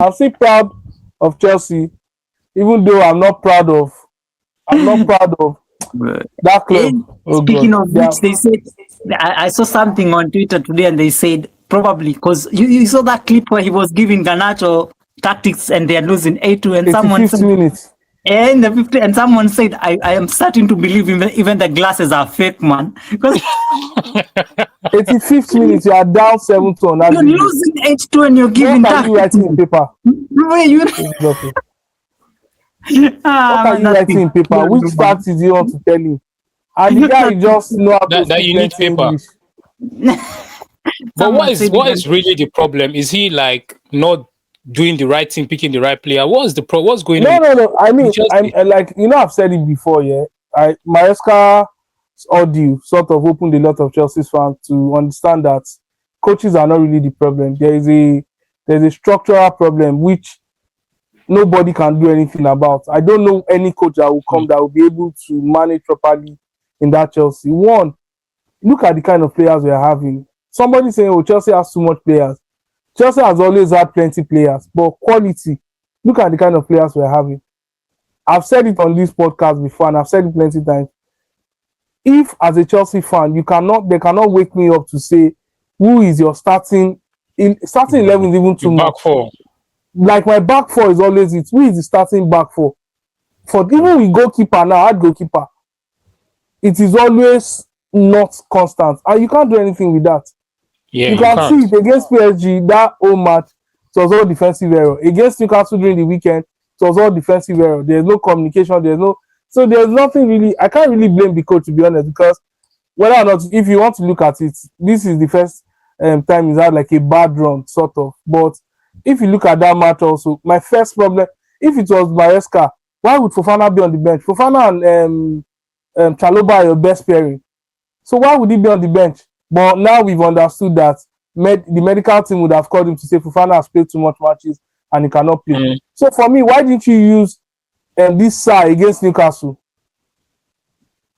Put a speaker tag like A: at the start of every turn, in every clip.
A: I'm still proud of Chelsea, even though I'm not proud of that club. Oh
B: Speaking
A: God.
B: of which, they said I saw something on Twitter today, and they said probably because you saw that clip where he was giving Garnacho tactics, and they're losing 8-2, and someone
A: 85th
B: said,
A: minute.
B: in the 50, and someone said, I am starting to believe even the glasses are fake, man. Because
A: 85th minute, you are down 7-2 on that
B: you're
A: video.
B: losing 8-2 and you're giving
A: What are you writing in
B: tactics.
A: paper?
B: Where you?
A: Exactly. What
B: Ah,
A: are
B: man,
A: you
B: that's
A: writing in paper?
B: incredible,
A: Which
B: man.
A: facts do you want to tell him? And the guy just know how to
C: that
A: speak
C: you need
A: plenty
C: paper.
A: English.
C: But
B: Someone said
C: what is really the problem? Is he like not doing the right thing, picking the right player? What's the what's going on?
A: No. I mean,
C: Just-
A: I'm like, I've said it before, yeah. Maresca's audio sort of opened a lot of Chelsea's fans to understand that coaches are not really the problem. There's a structural problem which nobody can do anything about. I don't know any coach that will come that will be able to manage properly in that Chelsea. One, look at the kind of players we are having. Somebody saying, oh, Chelsea has too much players. Chelsea has always had plenty players, but quality, look at the kind of players we're having. I've said it on this podcast before, and I've said it plenty times. If, as a Chelsea fan, they cannot wake me up to say, who is your starting 11 is even too much.
C: Back four.
A: Like my back four is always it. Who is the starting back four? For even with goalkeeper now, hard goalkeeper, it is always not constant, and you can't do anything with that.
C: Yeah,
A: you can see it against PSG, that whole match, it was all defensive error. Against Newcastle during the weekend, it was all defensive error. There's no communication, so there's nothing really. I can't really blame the coach, to be honest, because whether or not, if you want to look at it, this is the first time he's had like a bad run, sort of. But if you look at that match also, my first problem, if it was Maresca, why would Fofana be on the bench? Fofana and Chalobah are your best pairing. So why would he be on the bench? But now we've understood that the medical team would have called him to say Fofana has played too much matches and he cannot play. So for me, why didn't you use this side against Newcastle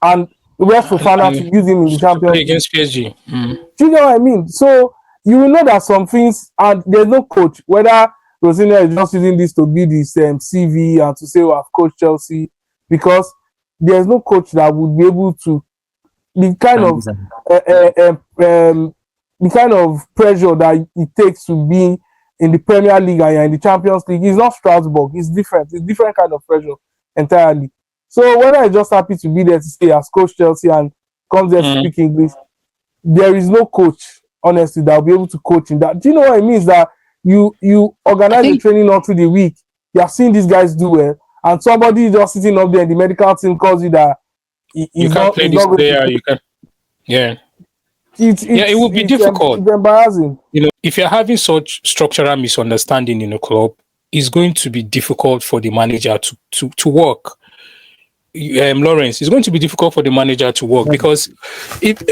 A: and rest Fofana to use him in the Champions League
C: against PSG?
A: Do you know what I mean? So you will know that some things, and there's no coach, whether Rosina is just using this to build his CV and to say, oh, I've coached Chelsea, because there's no coach that would be able to the kind of pressure that it takes to be in the Premier League and in the Champions League. It's not Strasbourg. It's different. It's different kind of pressure entirely. So whether I'm just happy to be there to stay as coach Chelsea and comes there to speak English, there is no coach, honestly, that will be able to coach in that. Do you know what it means? That you organize the training all through the week, you are seeing these guys do well, and somebody just sitting up there and the medical team calls you that
C: you can't play this player. You can, it would be difficult.
A: It's embarrassing.
C: You know, if you're having such structural misunderstanding in a club, it's going to be difficult for the manager to work. Lawrence, it's going to be difficult for the manager to work because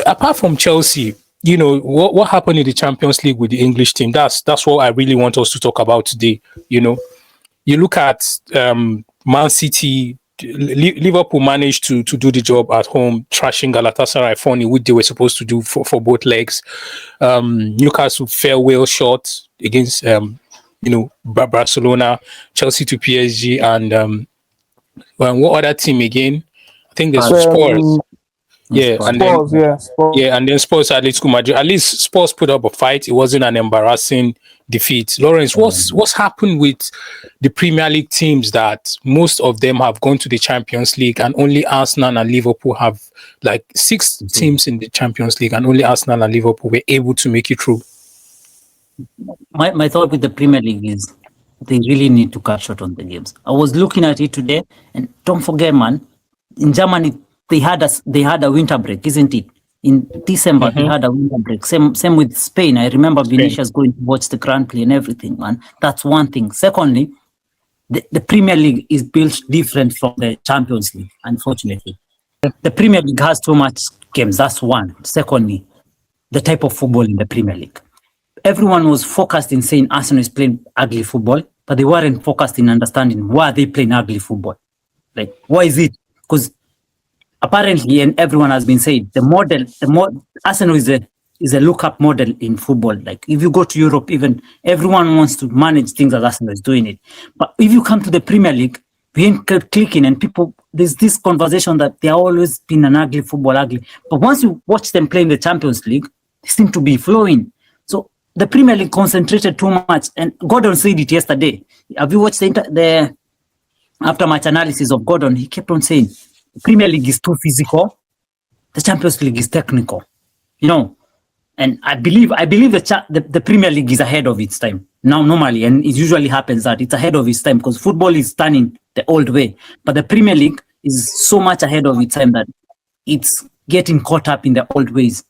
C: apart from Chelsea, you know, what happened in the Champions League with the English team, that's what I really want us to talk about today. You know, you look at Man City, Liverpool managed to do the job at home, trashing Galatasaray funny, which they were supposed to do for both legs. Newcastle fell well short against Barcelona, Chelsea to PSG, and what other team again? I think there's Spurs. And then Spurs Atletico Madrid. At least Spurs put up a fight. It wasn't an embarrassing defeat. Lawrence, what's happened with the Premier League teams that most of them have gone to the Champions League and only Arsenal and Liverpool have, like 6 teams in the Champions League and only Arsenal and Liverpool were able to make it through?
B: My thought with the Premier League is they really need to cut short on the games. I was looking at it today, and don't forget, man, in Germany they had a winter break, isn't it? In December they had a winter break. Same with Spain. I remember Vinicius going to watch the Grand Prix and everything, man. That's one thing. Secondly, the Premier League is built different from the Champions League, unfortunately. The Premier League has too much games. That's one. Secondly, the type of football in the Premier League. Everyone was focused in saying Arsenal is playing ugly football, but they weren't focused in understanding why they playing ugly football. Like, why is it? Because apparently, and everyone has been saying, Arsenal is is a look-up model in football. Like if you go to Europe, even everyone wants to manage things as Arsenal is doing it. But if you come to the Premier League, we ain't clicking, and people, there's this conversation that they always been an ugly football, ugly. But once you watch them play in the Champions League, they seem to be flowing. So the Premier League concentrated too much, and Gordon said it yesterday. Have you watched the after-match analysis of Gordon? He kept on saying the Premier League is too physical, the Champions League is technical, you know. And I believe the Premier League is ahead of its time now normally, and it usually happens that it's ahead of its time because football is turning the old way. But the Premier League is so much ahead of its time that it's getting caught up in the old ways.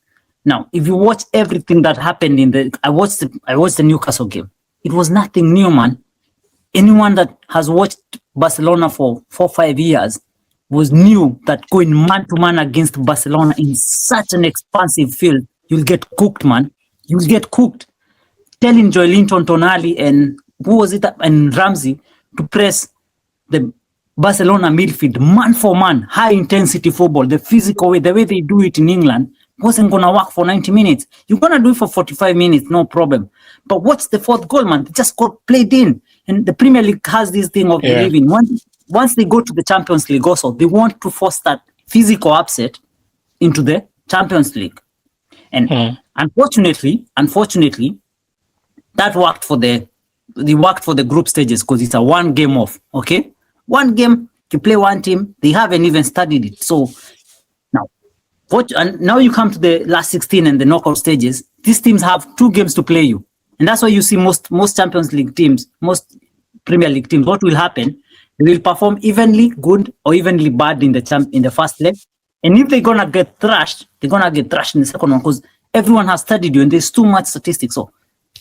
B: Now, if you watch everything that happened I watched the Newcastle game. It was nothing new, man. Anyone that has watched Barcelona for 4-5 years was knew that going man-to-man against Barcelona in such an expansive field, you'll get cooked, man. You'll get cooked. Telling Joelinton, Tonali, and and Ramsey to press the Barcelona midfield, man for man, high-intensity football, the physical way, the way they do it in England, wasn't going to work for 90 minutes. You're going to do it for 45 minutes, no problem. But what's the fourth goal, man? They just got played in. And the Premier League has this thing of believing. Once they go to the Champions League also, they want to force that physical upset into the Champions League. And unfortunately, that worked for the group stages because it's a one game off, okay? One game, you play one team, they haven't even studied it. So now you come to the last 16 and the knockout stages, these teams have 2 games to play you. And that's why you see most Champions League teams, most Premier League teams, what will happen, they will perform evenly good or evenly bad in the first leg. And if they're going to get thrashed, they're going to get thrashed in the second one because everyone has studied you and there's too much statistics. So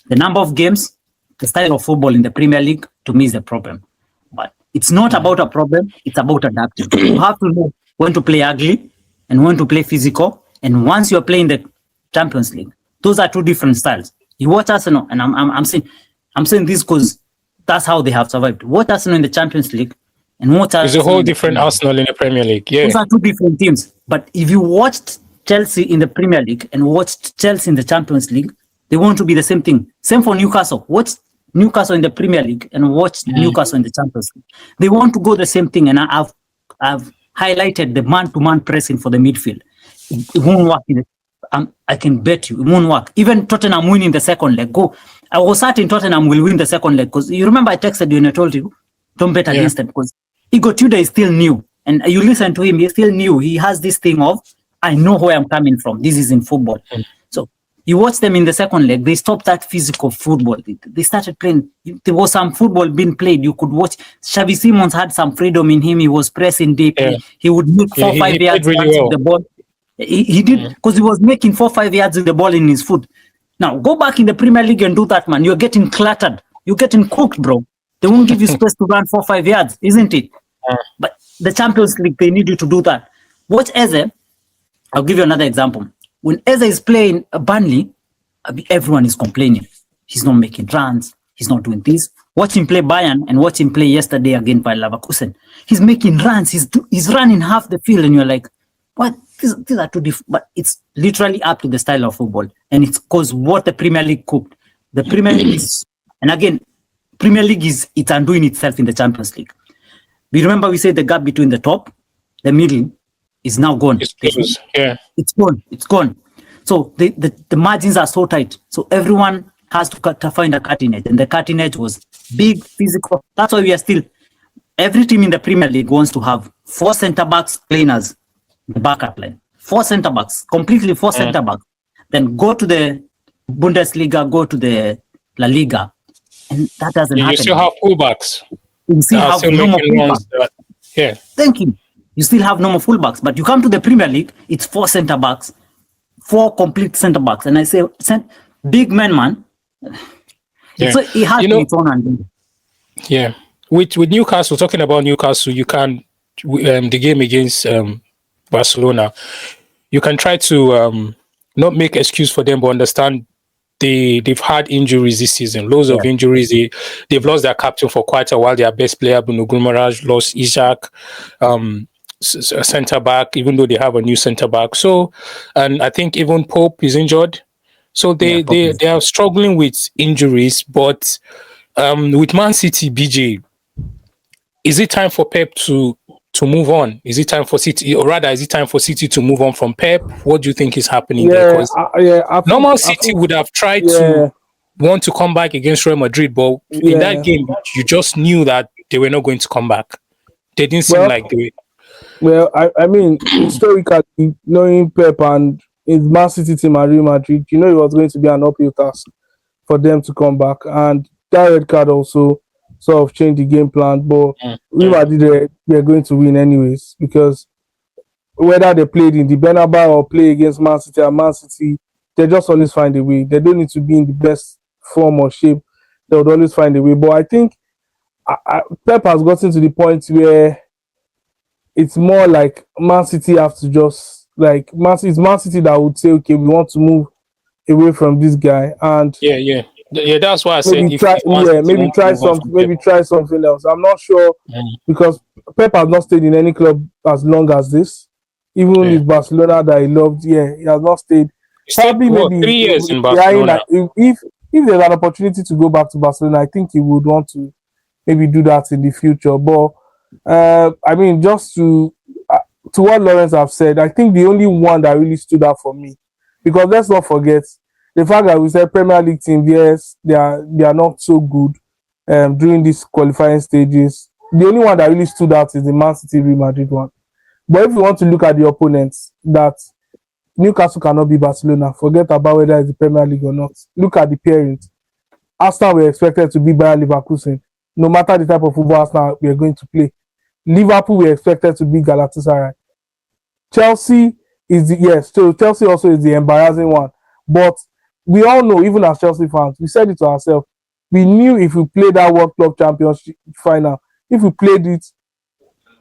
B: the number of games, the style of football in the Premier League, to me is the problem. But it's not about a problem, it's about adapting. You have to know when to play ugly and when to play physical. And once you're playing the Champions League, those are 2 different styles. You watch Arsenal, and I'm saying this because that's how they have survived. Watch Arsenal in the Champions League, and watch Arsenal.
C: There's a whole different Arsenal in the Premier League. Yeah,
B: those are 2 different teams. But if you watched Chelsea in the Premier League and watched Chelsea in the Champions League, they want to be the same thing. Same for Newcastle. Watch Newcastle in the Premier League and watch Newcastle in the Champions League. They want to go the same thing, and I've highlighted the man-to-man pressing for the midfield. It won't work. I can bet you it won't work. Even Tottenham winning the second leg. I was certain Tottenham will win the second leg because you remember I texted you and I told you don't bet against them because Igor Tudor is still new, and you listen to him, he's still new. He has this thing of I know where I'm coming from. This is in football. So you watch them in the second leg, they stopped that physical football. They started playing. There was some football being played. You could watch. Xavi Simons had some freedom in him. He was pressing deep. He would make 4-5 yards really with the ball. He did because he was making 4-5 yards with the ball in his foot. Now go back in the Premier League and do that, man. You're getting cluttered. You're getting cooked, bro. They won't give you space to run 4-5 yards, isn't it? But the Champions League, they need you to do that. Watch Eze. I'll give you another example. When Eze is playing Burnley, everyone is complaining. He's not making runs. He's not doing this. Watch him play Bayern and watch him play yesterday again by Leverkusen. He's making runs. He's running half the field, and you're like, what? These are 2 different. But it's literally up to the style of football, and it's because what the Premier League cooked. The Premier League is, and again, Premier League it's undoing itself in the Champions League. We remember we said the gap between the top, the middle, is now gone. It's gone. It's gone. So the margins are so tight. So everyone has to find a cutting edge, and the cutting edge was big, physical. That's why we are still. Every team in the Premier League wants to have 4 centre backs playing as the backup line. 4 centre backs, completely 4 centre backs. Then go to the Bundesliga, go to the La Liga, and that doesn't happen.
C: You still have fullbacks.
B: You still have normal fullbacks. Thank you. You still have normal fullbacks, but you come to the Premier League, it's 4 centre backs, 4 complete centre backs, and I say, big man. So it has its own undoing.
C: Yeah, with Newcastle, talking about Newcastle, you can the game against Barcelona, you can try to not make excuse for them, but understand they've had injuries this season, loads of injuries. They've lost their captain for quite a while. Their best player, Bruno Guimaraes, lost Isaac, centre back, even though they have a new centre back. So, and I think even Pope is injured. So they are struggling with injuries, but with Man City, BJ, is it time for Pep to move on? Is it time for City, or rather, is it time for City to move on from Pep? What do you think is happening there? Because normal City would have tried to want to come back against Real Madrid, but in that game, you just knew that they were not going to come back. They didn't seem like they were.
A: Well, I mean, historically, knowing Pep and his Man City team and Real Madrid, you know it was going to be an uphill task for them to come back. And that red card also sort of changed the game plan. But Real Madrid, they're going to win anyways, because whether they played in the Bernabeu or play against Man City and Man City, they just always find a way. They don't need to be in the best form or shape. They would always find a way. But I think Pep has gotten to the point where it's more like Man City have to just, like, it's Man City that would say, okay, we want to move away from this guy. And
C: that's why I said
A: maybe try something else. I'm not sure because Pep has not stayed in any club as long as this. Even in Barcelona that he loved, he has not stayed.
C: Probably maybe 3 years in Barcelona.
A: If there's an opportunity to go back to Barcelona, I think he would want to maybe do that in the future. But I mean, just to what Lawrence have said, I think the only one that really stood out for me, because let's not forget the fact that we said Premier League team, yes, they are not so good during these qualifying stages. The only one that really stood out is the Man City Real Madrid one. But if you want to look at the opponents, that Newcastle cannot be Barcelona. Forget about whether it's the Premier League or not. Look at the parents. Arsenal were expected to be Bayer Leverkusen. No matter the type of football Arsenal we are going to play. Liverpool were expected to be Galatasaray. Chelsea Chelsea also is the embarrassing one. But we all know, even as Chelsea fans, we said it to ourselves. We knew if we played that World Club Championship final, if we played it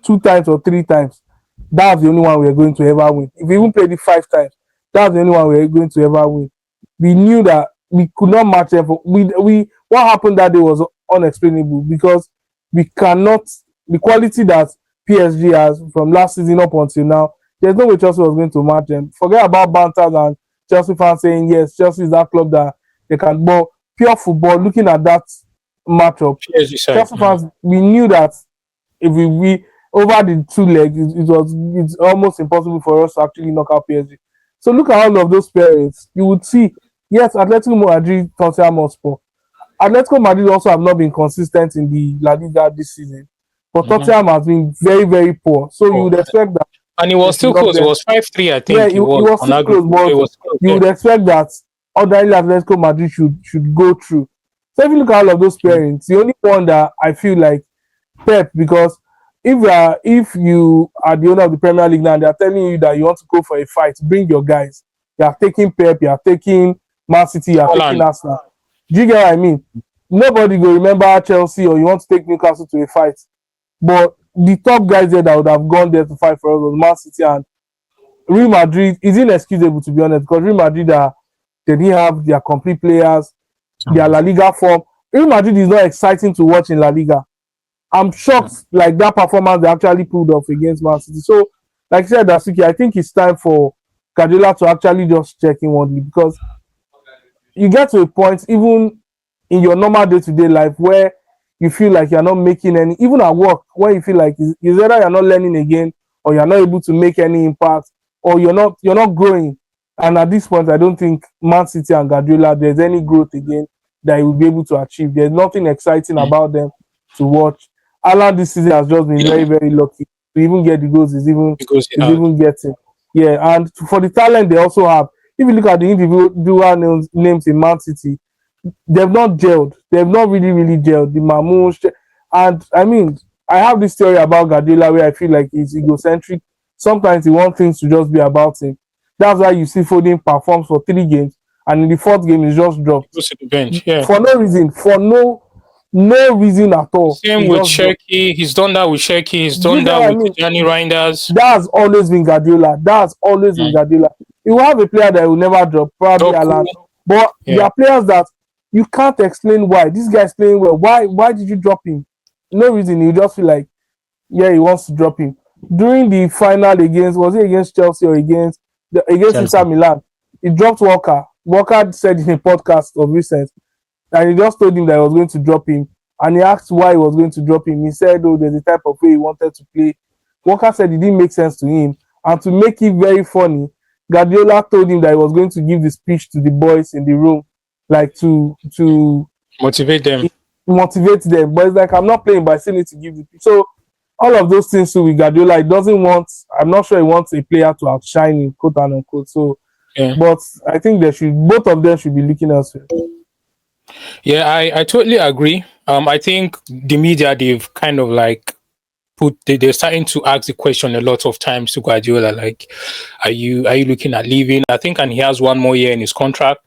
A: 2 times or 3 times, that's the only one we are going to ever win. If we even played it 5 times, that's the only one we are going to ever win. We knew that we could not match them. What happened that day was unexplainable, because we cannot, the quality that PSG has from last season up until now, there's no way Chelsea was going to match them. Forget about banters and Chelsea fans saying, yes, Chelsea is that club that they can, but pure football, looking at that matchup, Chelsea fans, we knew that if we over the 2 legs, it's almost impossible for us to actually knock out PSG. So look at all of those pairings. You would see, yes, Atletico Madrid, Tottenham Hotspur. Atletico Madrid also have not been consistent in the La Liga this season, but Tottenham has been very, very poor. So you would expect that.
C: And it was still close. It was 5-3, I think.
A: Yeah, it was still close, but you would expect that ordinarily Atletico Madrid should go through. So if you look at all of those pairings, the only one that I feel like Pep, because if you are the owner of the Premier League now and they are telling you that you want to go for a fight, bring your guys. You are taking Pep, you are taking Man City, you are taking Arsenal. Do you get what I mean? Nobody will remember Chelsea or you want to take Newcastle to a fight. But the top guys there that would have gone there to fight for us was Man City, and Real Madrid is inexcusable, to be honest, because Real Madrid they didn't have their complete players, their La Liga form. Real Madrid is not exciting to watch in La Liga. I'm shocked, like that performance they actually pulled off against Man City. So, like I said, Dasuki, I think it's time for Guardiola to actually just check in one, because you get to a point, even in your normal day-to-day life, where you feel like you're not making any, even at work, when you feel like it's either you're not learning again, or you're not able to make any impact, or you're not growing. And at this point, I don't think Man City and Guardiola, there's any growth again that he will be able to achieve. There's nothing exciting about them to watch. Alan this season has just been very, very lucky to even get the goals he's even getting. Yeah, and for the talent they also have, if you look at the individual names in Man City, they've not gelled. They've not really, really gelled. The Mamouche. And I mean, I have this theory about Guardiola where I feel like he's egocentric. Sometimes he wants things to just be about him. That's why you see Foden performs for 3 games, and in the 4th game he's just dropped.
C: Goes to the bench, yeah.
A: For no reason. For no reason at all.
C: Same with Cherki. He's done that with Cherki. He's done that with Gianni Reinders.
A: That's always been Guardiola. Been Guardiola. You will have a player that will never drop, probably Alan. But there are players that you can't explain why. This guy's playing well. Why did you drop him? No reason. You just feel like, yeah, he wants to drop him. During the final against Chelsea or against Inter Milan, he dropped Walker. Walker said in a podcast of recent, and he just told him that he was going to drop him. And he asked why he was going to drop him. He said, oh, there's a type of way he wanted to play. Walker said it didn't make sense to him. And to make it very funny, Guardiola told him that he was going to give the speech to the boys in the room, like to
C: motivate them.
A: Motivate them. But it's like, I'm not playing, but I still need to give the speech. So all of those things too with Guardiola, he doesn't want, I'm not sure he wants a player to outshine him, quote and unquote. So, but I think both of them should be looking elsewhere.
C: Yeah, I totally agree. I think the media, they've kind of like they're starting to ask the question a lot of times to Guardiola, like, are you looking at leaving? I think, and he has 1 more year in his contract.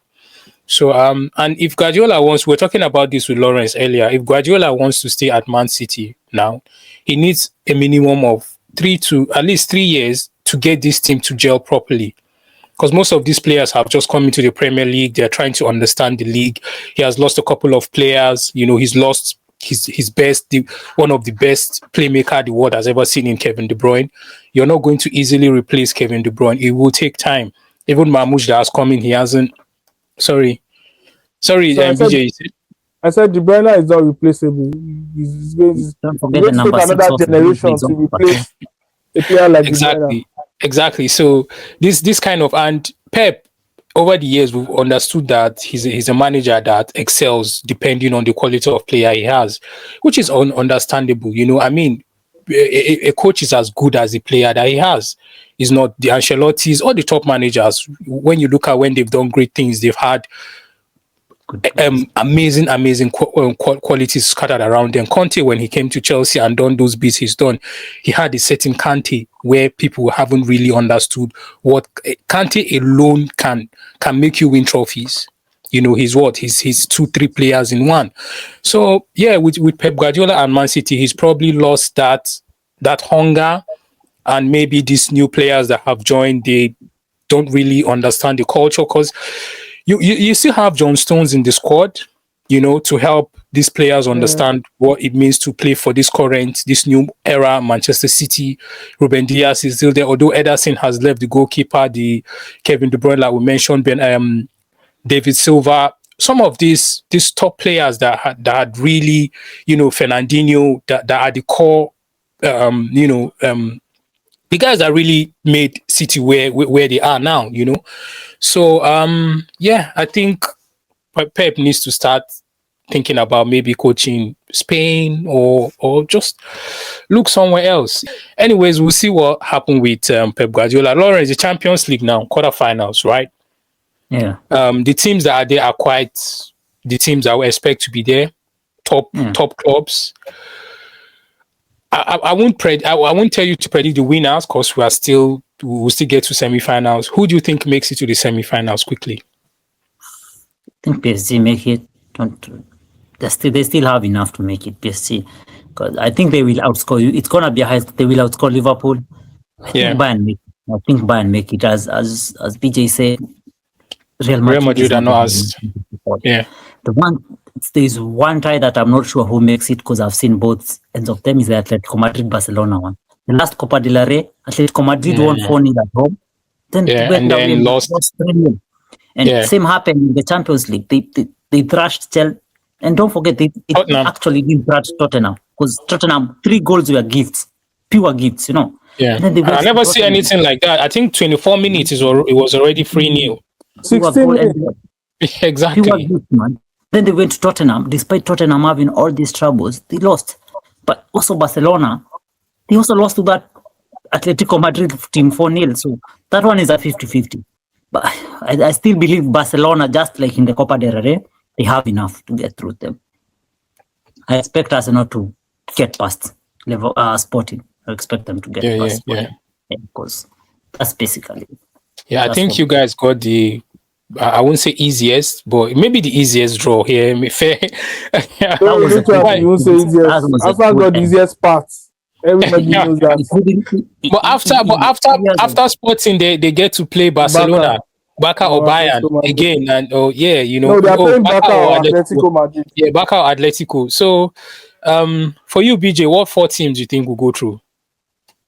C: So, and if Guardiola wants, we're talking about this with Lawrence earlier, if Guardiola wants to stay at Man City now, he needs a minimum of at least 3 years to get this team to gel properly. Because most of these players have just come into the Premier League. They're trying to understand the league. He has lost a couple of players. You know, he's lost his best, one of the best playmaker the world has ever seen in Kevin De Bruyne. You're not going to easily replace Kevin De Bruyne. It will take time. Even Mamouche that has come in, he hasn't. Sorry, BeeJay.
A: I said De Bruyne is not replaceable. He's going to take another generation to replace a player like De Bruyne.
C: Exactly. So this kind of, and Pep, over the years, we've understood that he's a manager that excels depending on the quality of player he has, which is understandable. You know, I mean, a coach is as good as the player that he has. He's not the Ancelottis or the top managers. When you look at when they've done great things, they've had amazing qualities scattered around them. Conte, when he came to Chelsea and done those bits he's done, he had a certain Kante where people haven't really understood what Kante alone can make you win trophies. You know, he's 2-3 players in one. So yeah, with Pep Guardiola and Man City, he's probably lost that hunger, and maybe these new players that have joined, they don't really understand the culture, because you still have John Stones in the squad, you know, to help these players understand what it means to play for this new era Manchester City. Ruben Dias is still there, although Ederson has left, the goalkeeper, the Kevin De Bruyne, like we mentioned, David Silva. Some of these top players that had really, you know, Fernandinho, that are the core, the guys that really made City where they are now, you know. So, I think Pep needs to start thinking about maybe coaching Spain or just look somewhere else. Anyways, we'll see what happened with Pep Guardiola. Lawrence, the Champions League now, quarterfinals, right?
B: Yeah.
C: The teams that are there are quite the teams I would expect to be there, top clubs. I won't tell you to predict the winners, because we'll still get to semi-finals. Who do you think makes it to the semi-finals quickly?
B: I think PSG make it. They still have enough to make it, PSG, because I think they will outscore you. It's gonna be a high. They will outscore Liverpool. I think Bayern make it. As BeeJay said, Real Madrid
C: are not as. Yeah.
B: There's one tie that I'm not sure who makes it, because I've seen both ends of them, is the Atletico Madrid-Barcelona one. The last Copa del Rey, Atletico Madrid won 4-0 at home. Then
C: lost
B: 3-0. And same happened in the Champions League. They thrashed Chelsea. And don't forget, they actually didn't thrash Tottenham, because Tottenham, 3 goals were gifts, pure gifts, you know.
C: Yeah. I never see anything like that. I think 24 minutes it was already 3-0.
A: 16 minutes.
C: Exactly.
B: Pure gifts, man. Then they went to Tottenham. Despite Tottenham having all these troubles, they lost. But also Barcelona, they also lost to that Atletico Madrid team 4-0. So that one is a 50-50. But I still believe Barcelona, just like in the Copa del Rey, they have enough to get through them. I expect Arsenal to get past Sporting. I expect them to get past Sporting. Because that's basically it.
C: Yeah, I think you guys got the... I won't say easiest, but maybe the easiest draw here. Fair.
A: You won't say easiest. Arsenal got the easiest part. Everybody knows that.
C: But after Sporting, they get to play Barcelona, Barca or Bayern again, and you know.
A: No, they're playing Barca or Atletico Madrid.
C: Yeah, Barca or Atletico. So, for you, BeeJay, what 4 teams do you think will go through?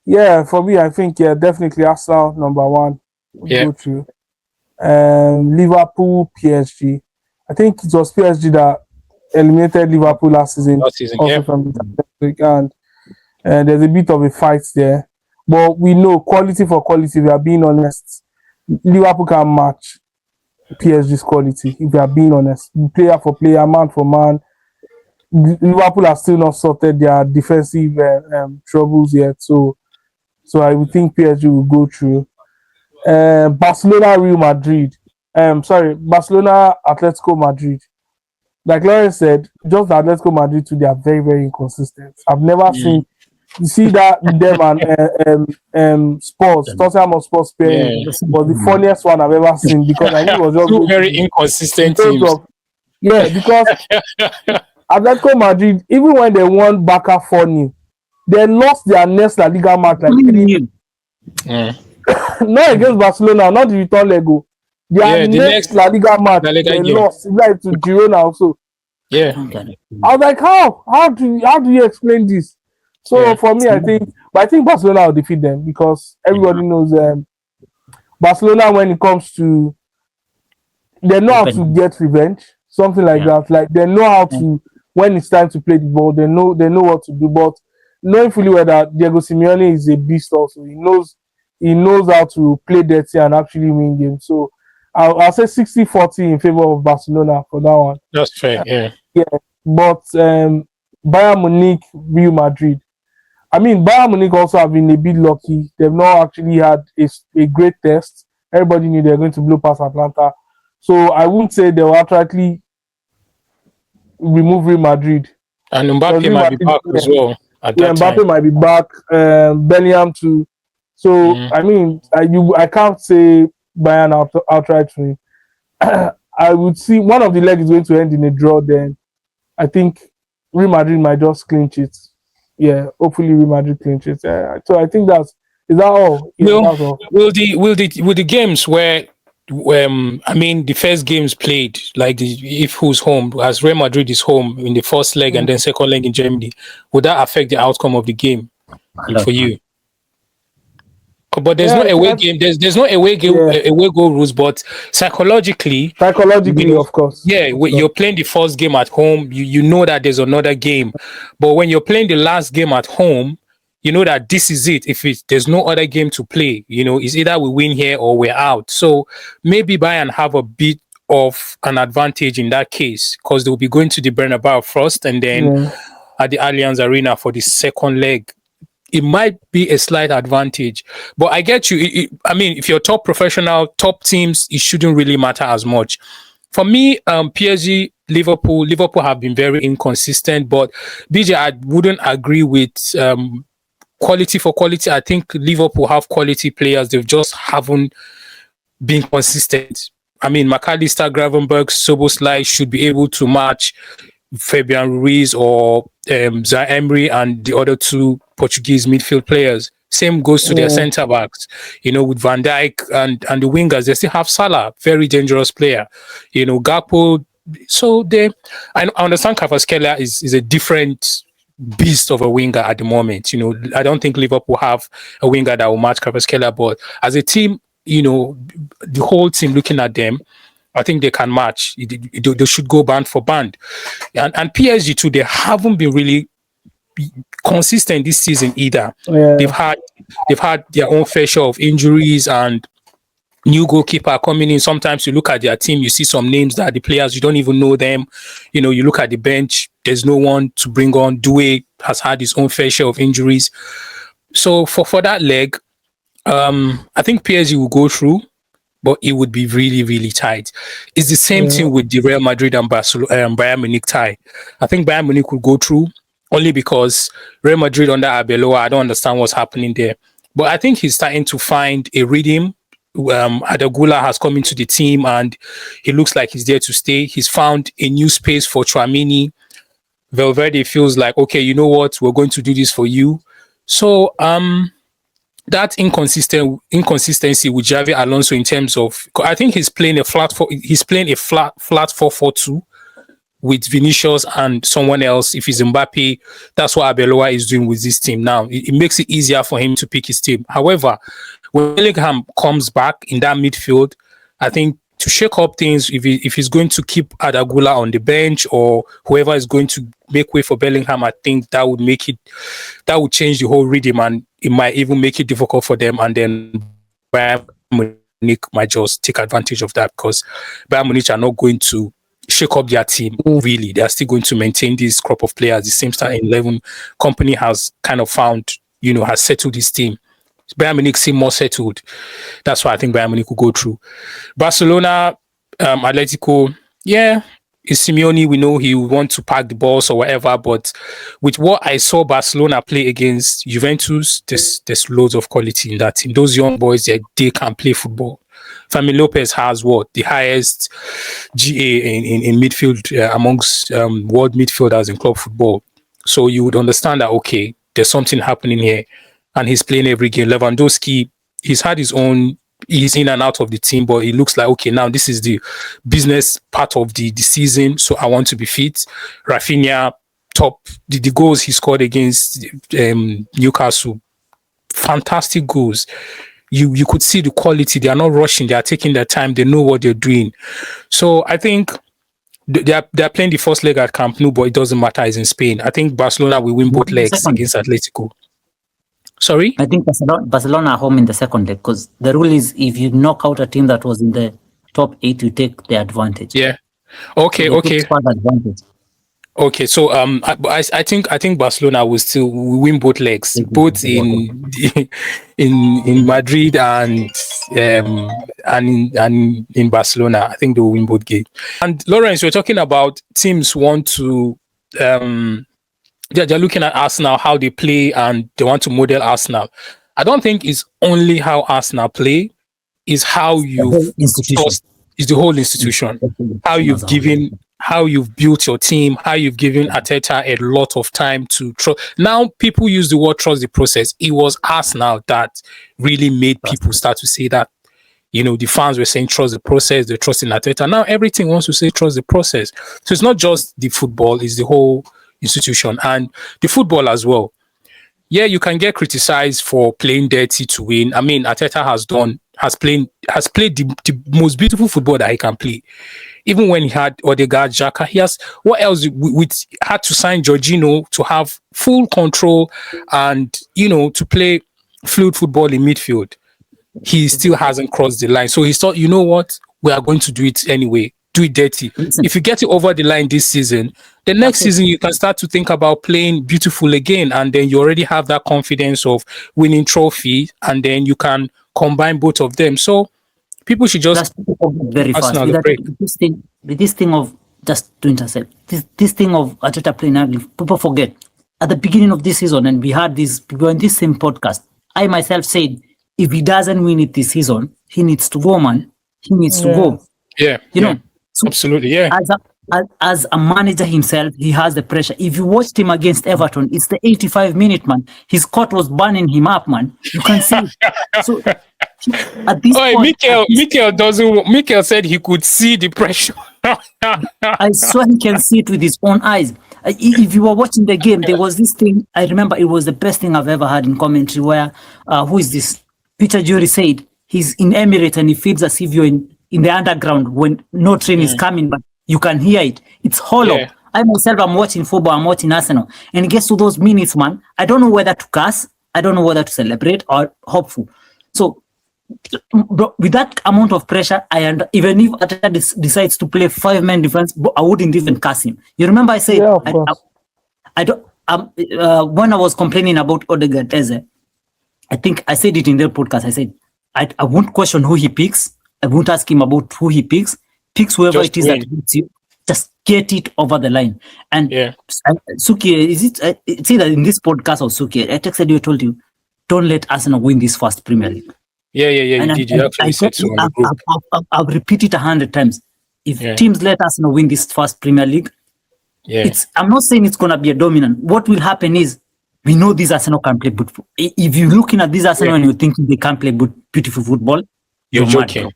A: Yeah, for me, I think definitely Arsenal number 1 will go through. Liverpool, PSG. I think it was PSG that eliminated Liverpool last season, also from the Champions League, and there's a bit of a fight there. But we know quality for quality, we are being honest. Liverpool can match PSG's quality, if we are being honest. Player for player, man for man. Liverpool have still not sorted their defensive troubles yet. So I would think PSG will go through. Barcelona, Real Madrid. Barcelona, Atletico Madrid. Like Lawrence said, just Atletico Madrid too, they are very, very inconsistent. I've never seen. You see that them and Spurs, Tottenham Spurs pairing was the funniest one I've ever seen, because I knew it was just
C: two very inconsistent teams.
A: Because Atletico Madrid, even when they won Barca 4-0, they lost their next La Liga match like 3. Not against Barcelona, not the return leg. Their next La Liga match, they lost. Like to Girona also.
C: Yeah.
A: I was like, how do you explain this? So for me, I think Barcelona will defeat them, because everybody knows Barcelona, when it comes to, they know how to get revenge, something like that. Like they know how to, when it's time to play the ball, they know what to do. But knowing fully well that Diego Simeone is a beast also, he knows how to play dirty and actually win games. So I'll say 60-40 in favor of Barcelona for that one.
C: That's fair, yeah.
A: But Bayern Munich, Real Madrid. I mean, Bayern Munich also have been a bit lucky. They've not actually had a great test. Everybody knew they were going to blow past Atlanta. So I wouldn't say they will actually remove Real Madrid.
C: And Mbappe might be back as well at that time.
A: Mbappe might be back. Bellingham too. So, I mean, I can't say Bayern outright to him. I would see one of the legs is going to end in a draw. Then I think Real Madrid might just clinch it. Yeah, hopefully Real Madrid clinch it. So I think is that all? Yeah, that's all.
C: Will the games where the first games played, like if who's home, as Real Madrid is home in the first leg and then second leg in Germany, would that affect the outcome of the game for you? But there's no away game. There's no away game, away goal rules. But psychologically,
A: of course.
C: Yeah, when you're playing the first game at home, you know that there's another game. But when you're playing the last game at home, you know that this is it. If there's no other game to play, it's either we win here or we're out. So maybe Bayern have a bit of an advantage in that case, because they'll be going to the Bernabeu first and then at the Allianz Arena for the second leg. It might be a slight advantage, but I get you. If you're top professional, top teams, it shouldn't really matter as much. For me, PSG, Liverpool have been very inconsistent, but BeeJay, I wouldn't agree with quality for quality. I think Liverpool have quality players. They just haven't been consistent. McAllister, Gravenberch, Szoboszlai should be able to match Fabian Ruiz or Zaire Emery and the other two Portuguese midfield players. Same goes to their centre backs, with Van Dijk and the wingers. They still have Salah, very dangerous player, Gakpo. So I understand Kvaratskhelia is a different beast of a winger at the moment. I don't think Liverpool have a winger that will match Kvaratskhelia, but as a team, the whole team looking at them, I think they can match. They should go band for band. And PSG too, they haven't been really consistent this season either. Yeah. They've had their own fair share of injuries and new goalkeeper coming in. Sometimes you look at their team, you see some names that the players, you don't even know them. You look at the bench, there's no one to bring on. Doué has had his own fair share of injuries. So for that leg, I think PSG will go through, but it would be really, really tight. It's the same thing with the Real Madrid and Bayern Munich tie. I think Bayern Munich will go through only because Real Madrid under Arbeloa, I don't understand what's happening there. But I think he's starting to find a rhythm. Adagula has come into the team and he looks like he's there to stay. He's found a new space for Tchouaméni. Valverde feels like, okay, you know what? We're going to do this for you. So, that inconsistency with Xavi Alonso in terms of, I think he's playing a flat 4-4-2 with Vinicius and someone else. If he's Mbappe, that's what Arbeloa is doing with this team now. It makes it easier for him to pick his team. However, when Bellingham comes back in that midfield, I think to shake up things, if he's going to keep Adagula on the bench or whoever is going to make way for Bellingham, I think that would change the whole rhythm, and it might even make it difficult for them. And then Bayern Munich might just take advantage of that, because Bayern Munich are not going to shake up their team, really. They are still going to maintain this crop of players. The same starting 11 company has kind of found, has settled this team. Bayern Munich seem more settled. That's why I think Bayern Munich will go through. Barcelona, Atletico, it's Simeone. We know he will want to pack the balls or whatever, but with what I saw Barcelona play against Juventus, there's loads of quality in that team. Those young boys, they can play football. Fermin Lopez has the highest GA in midfield amongst world midfielders in club football. So you would understand that, okay, there's something happening here. And he's playing every game. Lewandowski, he's had his own, he's in and out of the team, but it looks like, okay, now this is the business part of the season, so I want to be fit. Rafinha, the goals he scored against Newcastle, fantastic goals. You could see the quality. They are not rushing. They are taking their time. They know what they're doing. So I think they are playing the first leg at Camp Nou, but it doesn't matter. It's in Spain. I think Barcelona will win both legs against Atletico. Sorry?
B: I think Barcelona are home in the second leg, because the rule is if you knock out a team that was in the top 8, you take the advantage.
C: Yeah. Okay.
B: Advantage.
C: Okay. So I think Barcelona will still win both legs, both in Madrid and in Barcelona. I think they will win both games. And Lawrence, we're talking about teams want to they're looking at Arsenal, how they play, and they want to model Arsenal. I don't think it's only how Arsenal play, it's how you've trust, it's the whole institution. How you've built your team, how you've given Arteta a lot of time to trust. Now people use the word trust the process. It was Arsenal that really made people start to say that. The fans were saying trust the process, they trust in Arteta. Now everything wants to say trust the process. So it's not just the football, it's the whole institution and the football as well. Yeah, you can get criticized for playing dirty to win. I mean, Arteta has played the most beautiful football that he can play. Even when he had Odegaard, Xhaka, he has what else? With had to sign Jorginho to have full control and to play fluid football in midfield. He still hasn't crossed the line. So he thought, you know what, we are going to do it anyway. Do it dirty. If you get it over the line this season, the next season you can start to think about playing beautiful again, and then you already have that confidence of winning trophy, and then you can combine both of them. So people should just
B: very fast. This thing of just to intercept this thing of Arteta playing ugly. People forget at the beginning of this season, and we had this people in this same podcast. I myself said, if he doesn't win it this season, he needs to go, man. He needs to go.
C: Yeah, so absolutely. Yeah.
B: As a manager himself, he has the pressure. If you watched him against Everton, it's the 85-minute, man. His court was burning him up, man. You can see. So at this point,
C: Mikel said he could see the pressure.
B: I swear he can see it with his own eyes. If you were watching the game, there was this thing. I remember it was the best thing I've ever had in commentary. Where who is this? Peter Jury said he's in Emirates and he feels as if you're in the underground when no train is coming, but you can hear it. It's hollow. Yeah. I myself, I'm watching football, I'm watching Arsenal. And it gets to those minutes, man. I don't know whether to curse, I don't know whether to celebrate or hopeful. So, with that amount of pressure, even if Arteta decides to play 5-man defense, I wouldn't even curse him. You remember I said, when I was complaining about Odegaard Eze, I think I said it in their podcast. I said, I won't question who he picks. I won't ask him about who he picks. Picks whoever just it is that beats you. Just get it over the line. And Suki, it's either in this podcast or Suki, I texted you, told you, don't let Arsenal win this first Premier League.
C: Yeah, you did. You actually said so.
B: I'll repeat it 100 times. If teams let Arsenal win this first Premier League, I'm not saying it's going to be a dominant. What will happen is, we know this Arsenal can play good football. If you're looking at this Arsenal and you're thinking they can't play beautiful football,
C: you're joking.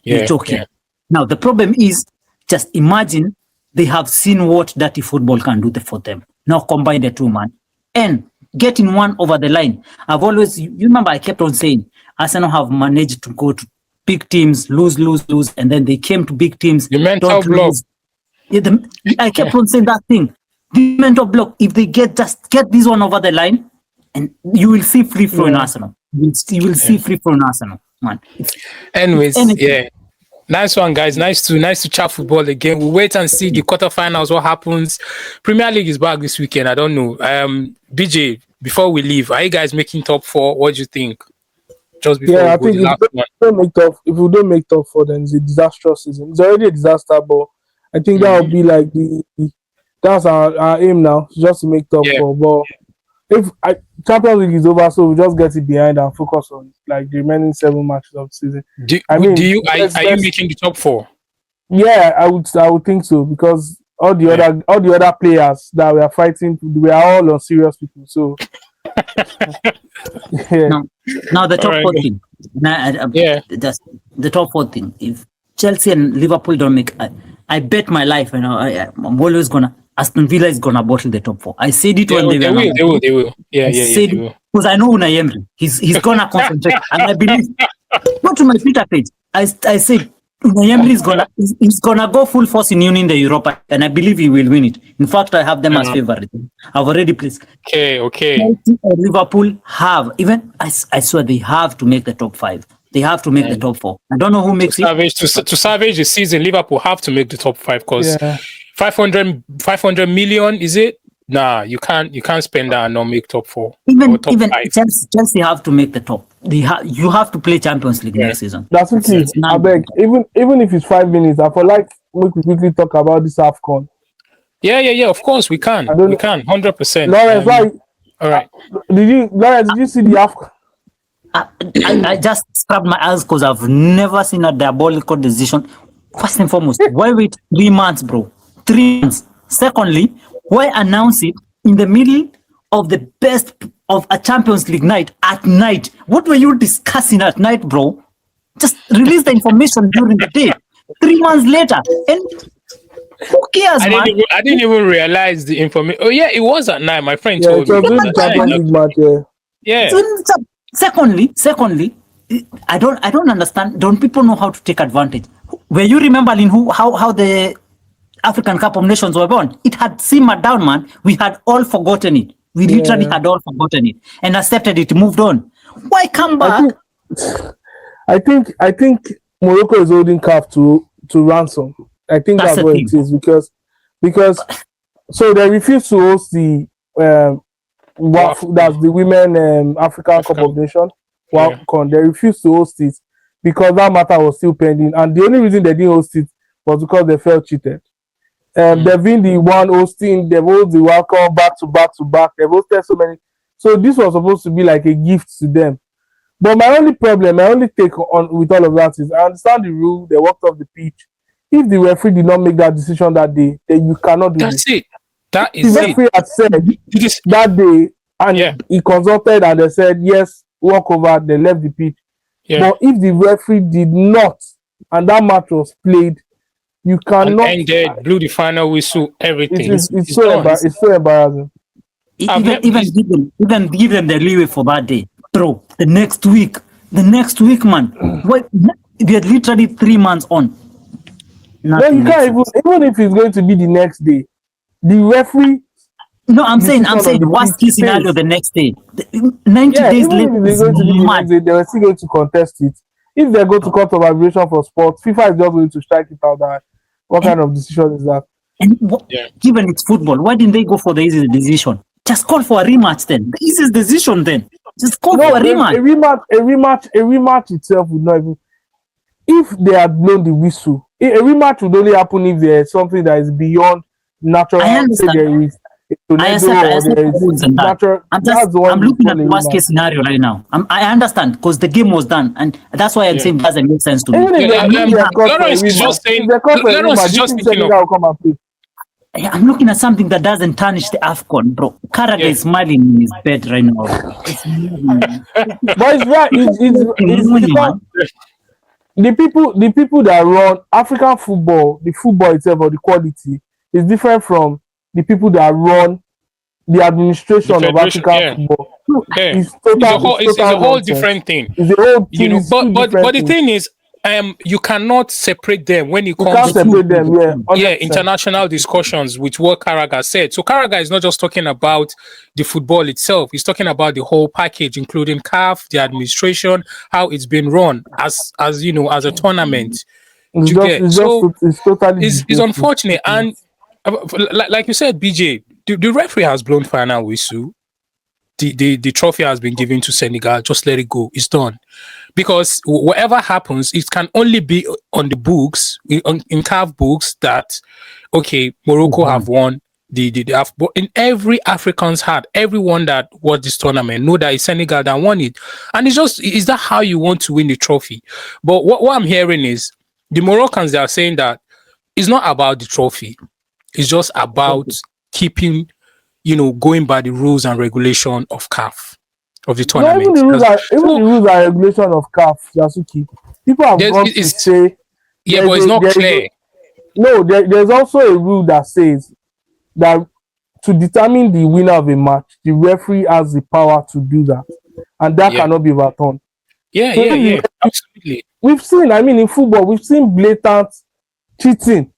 B: You're joking. Now, the problem is, just imagine they have seen what dirty football can do for them. Now combine the two, man. And getting one over the line. I've always, you remember I kept on saying, Arsenal have managed to go to big teams, lose, and then they came to big teams.
C: The mental
B: don't
C: block.
B: lose. Yeah, I kept on saying that thing. The mental block. If they get this one over the line, and you will see free throw in Arsenal. You will see free throw in Arsenal, man.
C: Anyways, yeah. Nice one, guys. Nice to chat football again. We'll wait and see the quarterfinals, what happens. Premier League is back this weekend. I don't know. BeeJay, before we leave, are you guys making top 4? What do you think? Just before
A: I
C: we
A: think
C: go the last one.
A: if we don't make top 4, then it's a disastrous season. It's already a disaster, but I think that will be like that's our aim now, just to make top 4. But if Champions League is over, so we just get it behind and focus on like the remaining 7 matches of the season.
C: Are you making the top 4?
A: Yeah, I would think so, because all the other players that we are fighting, we are all on serious people. So
B: now the top 4 thing. That's the top 4 thing. If Chelsea and Liverpool don't make, I bet my life, I'm always gonna. Aston Villa is gonna bottle the top 4. I said it when they will. Yeah, because I know Unai Emery. He's gonna concentrate, and I believe. Go to my Twitter page. I said Unai Emery is gonna go full force in winning the Europa, and I believe he will win it. In fact, I have them as favorite. I've already placed.
C: Okay.
B: Liverpool have I swear they have to make the top 5. They have to make the top 4. I don't know who makes it.
C: To salvage the season, Liverpool have to make the top 5 because 500 million, is it? Nah, you can't spend that and not make top 4.
B: Even Chelsea have to make the top. You have to play Champions League next season.
A: That's okay. I beg. Even if it's 5 minutes, I feel like we could quickly talk about this AFCON.
C: Yeah. Of course we can. We can 100%.
A: Lawrence,
C: all right.
A: Did you see the AFCON?
B: I just scrubbed my eyes because I've never seen a diabolical decision. First and foremost, why wait 3 months, bro? 3 months. Secondly, why announce it in the middle of the best of a Champions League night at night? What were you discussing at night, bro? Just release the information during the day. 3 months later, and who cares, man?
C: I didn't even realize the information. Oh yeah, it was at night. My friend told me.
A: The Champions League match.
C: Yeah.
B: Secondly, I don't understand. Don't people know how to take advantage? Were you remembering how the African Cup of Nations were born? It had simmered down, man. We had all forgotten it. We literally had all forgotten it and accepted it, moved on. Why come back?
A: I think Morocco is holding CAF to ransom. I think that's what it is, because so they refuse to host the that's the Women African Cup of Nations. They refused to host it because that matter was still pending, and the only reason they didn't host it was because they felt cheated. They've been the one hosting, they've hosted the World Cup back to back. They've hosted so many. So this was supposed to be like a gift to them. But my only take on with all of that is I understand the rule, they walked off the pitch. If the referee did not make that decision that day, then you cannot do
C: That's it. That is
A: the referee had said that day, and he consulted and they said, yes, walk over, they left the pitch. But if the referee did not, and that match was played, you cannot.
C: And ended, blew the final whistle, everything.
A: It's so embarrassing.
B: Even give them the leeway for that day, bro. The next week, man. What? We are literally 3 months on.
A: No, you can't even if it's going to be the next day. The referee.
B: No, I'm saying worst case scenario the next day. 90 days later,
A: they were still going to contest it. If they go to court of arbitration for sports, FIFA is just going to strike it out. That what kind of decision is that?
B: And given it's football, why didn't they go for the easiest decision? Just call for a rematch then. The easiest decision then. Just call for a rematch.
A: A rematch itself would not even. If they had blown the whistle, a rematch would only happen if there's something that is beyond natural.
B: I understand. I accept rules and that. I'm looking at the worst case scenario right now. I understand because the game was done, and that's why I'm saying it doesn't make sense to me.
C: Lawrence is just saying. Lawrence is just thinking of.
B: I'm looking at something that doesn't tarnish the AFCON, bro. Carragher is smiling in his bed right now.
A: But it's right. It's the people that run African football, the football itself or the quality is different from the people that run the administration of African football.
C: It's a whole different thing.
A: It's a whole
C: but the thing is, you cannot separate them when it
A: You
C: comes
A: can't
C: to
A: separate them, yeah. 100%.
C: international discussions with what Carragher said. So Carragher is not just talking about the football itself; he's talking about the whole package, including CAF, the administration, how it's been run as you know, as a tournament.
A: It's
C: You get so
A: it's totally
C: it's
A: disgraceful.
C: unfortunate, and like you said, BJ, the referee has blown final whistle. The trophy has been given to Senegal. Just let it go. It's done. Because whatever happens, it can only be on the books, in CAF books, that okay, Morocco have won. But in every African's heart, everyone that watched this tournament know that it's Senegal that won it. And it's just, is that how you want to win the trophy? But what I'm hearing is the Moroccans, they are saying that it's not about the trophy. It's just about keeping, going by the rules and regulation of CAF, of the
A: No,
C: tournament.
A: even the rules and regulation of CAF, Dasuki. People have gone to say,
C: but it's not clear.
A: There's also a rule that says that to determine the winner of a match, the referee has the power to do that, and that cannot be overturned.
C: Absolutely.
A: We've seen, in football, we've seen blatant cheating.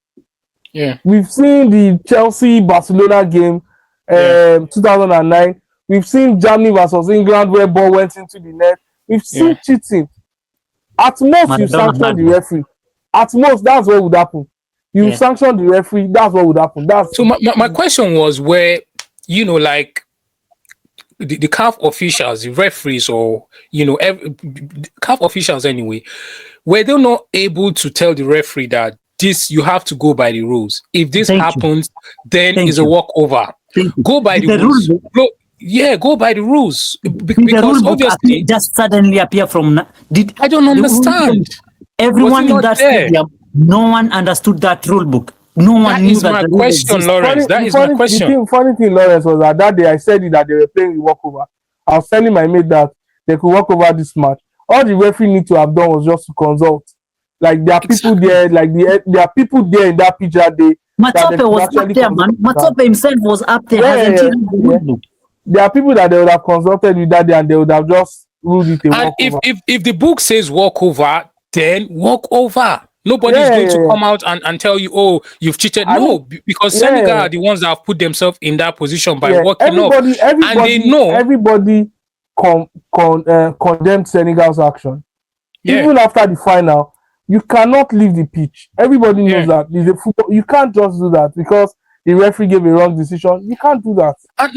C: Yeah.
A: We've seen the Chelsea-Barcelona game, 2009. We've seen Germany versus England where ball went into the net. We've seen cheating. At most, you sanction the referee. At most, that's what would happen. You sanction the referee, that's what would happen. So
C: my question was where, like the CAF officials, the referees, or, CAF officials anyway, were they not able to tell the referee that this, you have to go by the rules. If this happens, then it's a walkover. Go by the rules. Go by the rules. Because obviously,
B: just suddenly appear from.
C: I don't understand.
B: Everyone in that stadium, no one understood that rule book. No one knew that.
C: That is my question, Lawrence. That is my question.
A: Funny thing, Lawrence, was that day I said that they were playing the walkover. I was telling my mate that they could walk over this match. All the referee need to have done was just to consult. Like there are people there, there are people there in that pitch that day.
B: Matope was up there, man. Matope himself was up there.
A: There are people that they would have consulted with that day, and they would have just ruled it a walkover.
C: If the book says walkover, then walk over. Nobody's going to come out and tell you, oh, you've cheated. Because Senegal are the ones that have put themselves in that position by walking off. And they know.
A: Everybody condemned Senegal's action. Even after the final, you cannot leave the pitch. Everybody knows that. You can't just do that because the referee gave a wrong decision. You can't do that.
C: And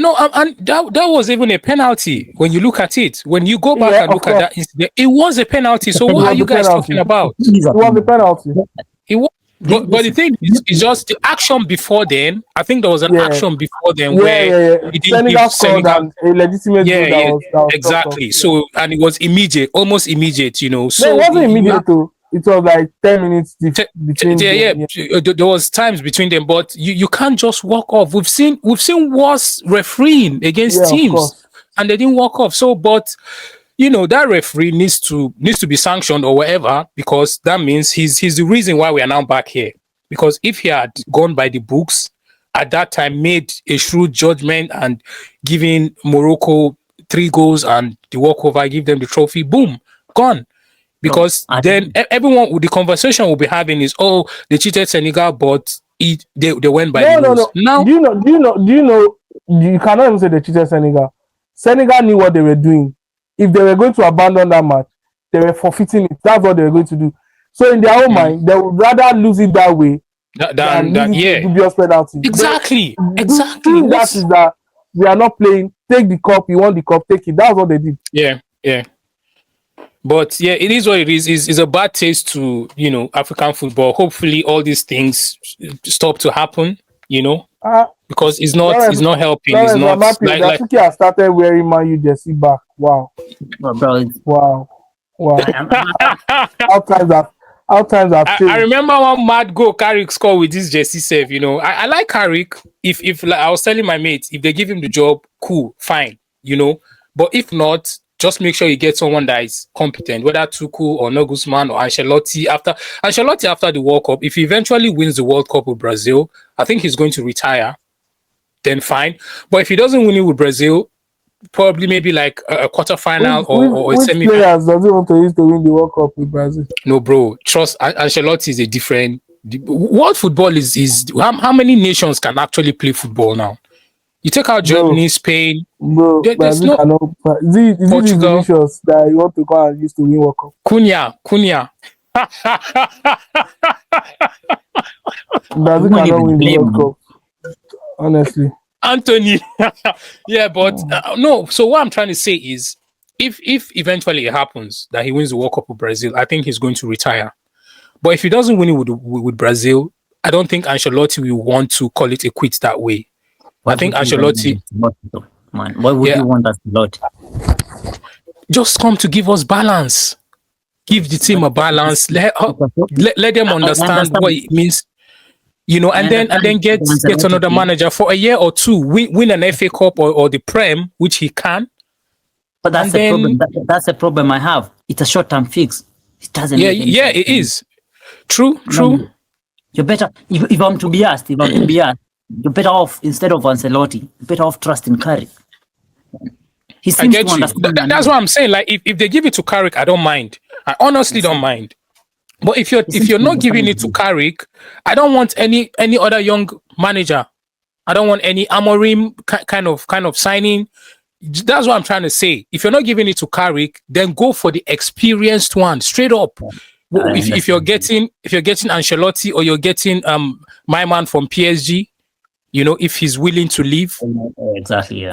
C: that was even a penalty when you look at it. When you go back and look at that incident, it was a penalty. So what are you guys talking about?
A: It was a penalty.
C: But the thing is, it's just the action before then. I think there was an action before then where it didn't give Senegal
A: a legitimate goal. That was
C: exactly. So and it was immediate, almost immediate. So
A: it wasn't immediate though. It was like 10 minutes between them.
C: There was times between them, but you can't just walk off. We've seen worse refereeing against teams, and they didn't walk off. So, but that referee needs to be sanctioned or whatever, because that means he's the reason why we are now back here. Because if he had gone by the books at that time, made a shrewd judgment and giving Morocco 3 goals and the walkover, give them the trophy, boom, gone. Because then the conversation we'll be having is, oh, they cheated Senegal, but they went by the rules. Now,
A: do you know, you cannot even say they cheated Senegal. Senegal knew what they were doing. If they were going to abandon that match, they were forfeiting it. That's what they were going to do. So in their own mind, they would rather lose it that way than dubious penalty.
C: Exactly.
A: That is that we are not playing. Take the cup. You want the cup? Take it. That's what they did.
C: Yeah. But it is what it is. It's a bad taste to African football. Hopefully, all these things stop to happen. Because it's not helping. It's not.
A: Dasuki has started wearing Man U jersey back. Wow. Wow. How times have changed.
C: I remember one mad goal Carrick scored with this jersey save. I like Carrick. If like, I was telling my mates, if they give him the job, cool, fine. But if not, just make sure you get someone that is competent, whether Tuchel or Nagelsmann or Ancelotti after the World Cup. If he eventually wins the World Cup with Brazil, I think he's going to retire. Then fine. But if he doesn't win it with Brazil, probably maybe like a quarterfinal or a
A: Which
C: semi.
A: players does he want to use to win the World Cup with Brazil?
C: No, bro. Trust Ancelotti is a different. World football is how many nations can actually play football now? You take out Germany, Spain.
A: Bro,
C: There's
A: Brazil
C: no
A: cannot. Is it
C: Portugal.
A: Vinicius that you want to go and use to win World Cup?
C: Cunha.
A: Brazil cannot win the World Cup. Honestly.
C: Anthony. Yeah, but no. So what I'm trying to say is, if eventually it happens that he wins the World Cup with Brazil, I think he's going to retire. But if he doesn't win it with Brazil, I don't think Ancelotti will want to call it a quit that way. I think Ancelotti,
B: man, why would you want Ancelotti?
C: Just come to give us balance. Give the team a balance. Let them understand what it means. And then get another manager for a year or two. Win an FA Cup or the Prem, which he can.
B: But that's the problem. That's the problem I have. It's a short-term fix. It doesn't.
C: Yeah, it is. True.
B: You're better if I'm to be asked. You're better off, instead of Ancelotti, you're better off trusting Carrick. He seems to understand.
C: That's what I'm saying. Like if they give it to Carrick, I don't mind. I honestly don't mind. But if you're not giving it to Carrick, I don't want any other young manager. I don't want any Amorim kind of signing. That's what I'm trying to say. If you're not giving it to Carrick, then go for the experienced one, straight up. If you're getting Ancelotti or you're getting my man from PSG, if he's willing to leave.
B: Exactly.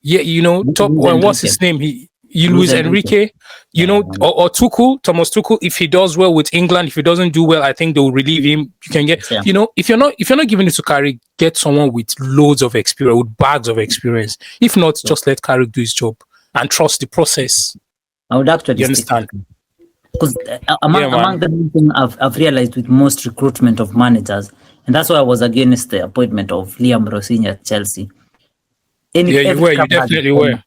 C: Yeah. Top one. What's his name? Luis Enrique. Or Tuchel, Thomas Tuchel. If he does well with England, if he doesn't do well, I think they'll relieve him. You can get. If you're not giving it to Carrick, get someone with loads of experience, with bags of experience. If not, just let Carrick do his job and trust the process.
B: I would actually.
C: You understand?
B: Because among the main thing I've realized with most recruitment of managers, and that's why I was against the appointment of Liam Rossini at Chelsea.
C: You definitely were.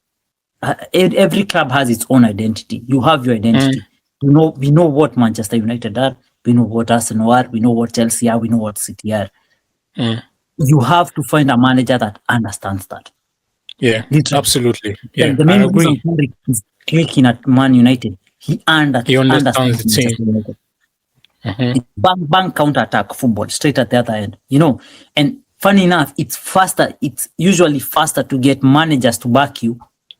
B: Every club has its own identity. You have your identity. We know what Manchester United are. We know what Arsenal are. We know what Chelsea are. We know what City are. You have to find a manager that understands that.
C: Yeah, absolutely. Yeah,
B: the main reason Carrick is clicking at Man United, he understands the team. Bang counter-attack football straight at the other end. And funny enough, it's faster. It's usually faster to get managers to back you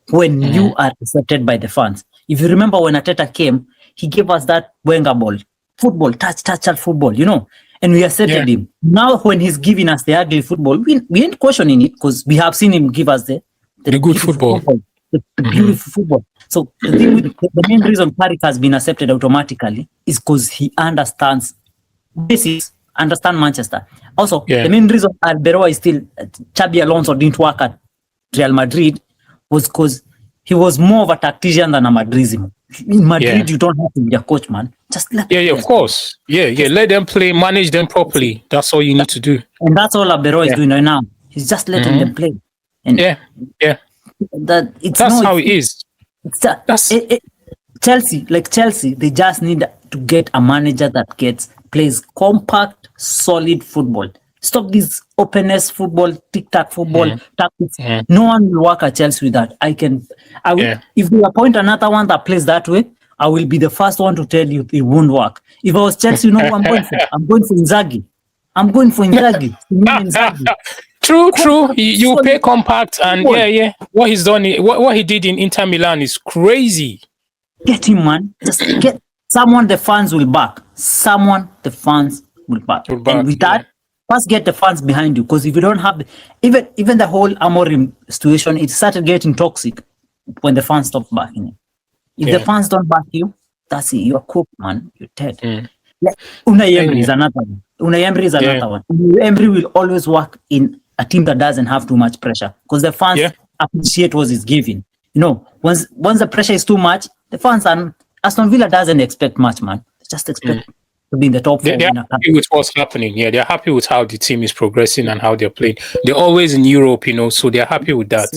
B: when you are accepted by the fans. If you remember when Arteta came, he gave us that Wenger ball, football, touch football, and we accepted him. Now when he's giving us the ugly football, we ain't questioning it because we have seen him give us the
C: good football.
B: The beautiful football. So the main reason Carrick has been accepted automatically is because he understands basics, understand Manchester. Also, the main reason Arbeloa is still Xabi Alonso didn't work at Real Madrid was because he was more of a tactician than a Madridism. In Madrid, you don't have to be a coach, man. Just let
C: of course. Let them play, manage them properly. That's all you need to do.
B: And that's all Arbeloa is doing right now. He's just letting them play. And that's
C: how it is.
B: Chelsea, they just need to get a manager that plays compact, solid football. Stop this openness football, tic-tac football, tactics. No one will work at Chelsea with that. If they appoint another one that plays that way, I will be the first one to tell you it won't work. If I was Chelsea, who I'm going for? I'm going for Inzaghi.
C: True. You pay compact and what he's done, what he did in Inter Milan is crazy.
B: Get him, man. Just get someone the fans will back. And with that, first get the fans behind you, because if you don't have even the whole Amorim situation, it started getting toxic when the fans stopped backing him. If the fans don't back you, that's it. You're cooked, man. You're dead. Unai Emery is another one. Unai Emery will always work in a team that doesn't have too much pressure, because the fans appreciate what he's giving. Once the pressure is too much, the fans and Aston Villa doesn't expect much, man. They just expect to be in the top four.
C: They're happy with what's happening. Yeah, they're happy with how the team is progressing and how they're playing. They're always in Europe, so they're happy with that.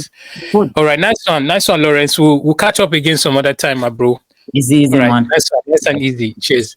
C: Good. All right, nice one, Lawrence. We'll catch up again some other time, my bro.
B: Easy,
C: right,
B: man.
C: Nice and easy. Cheers.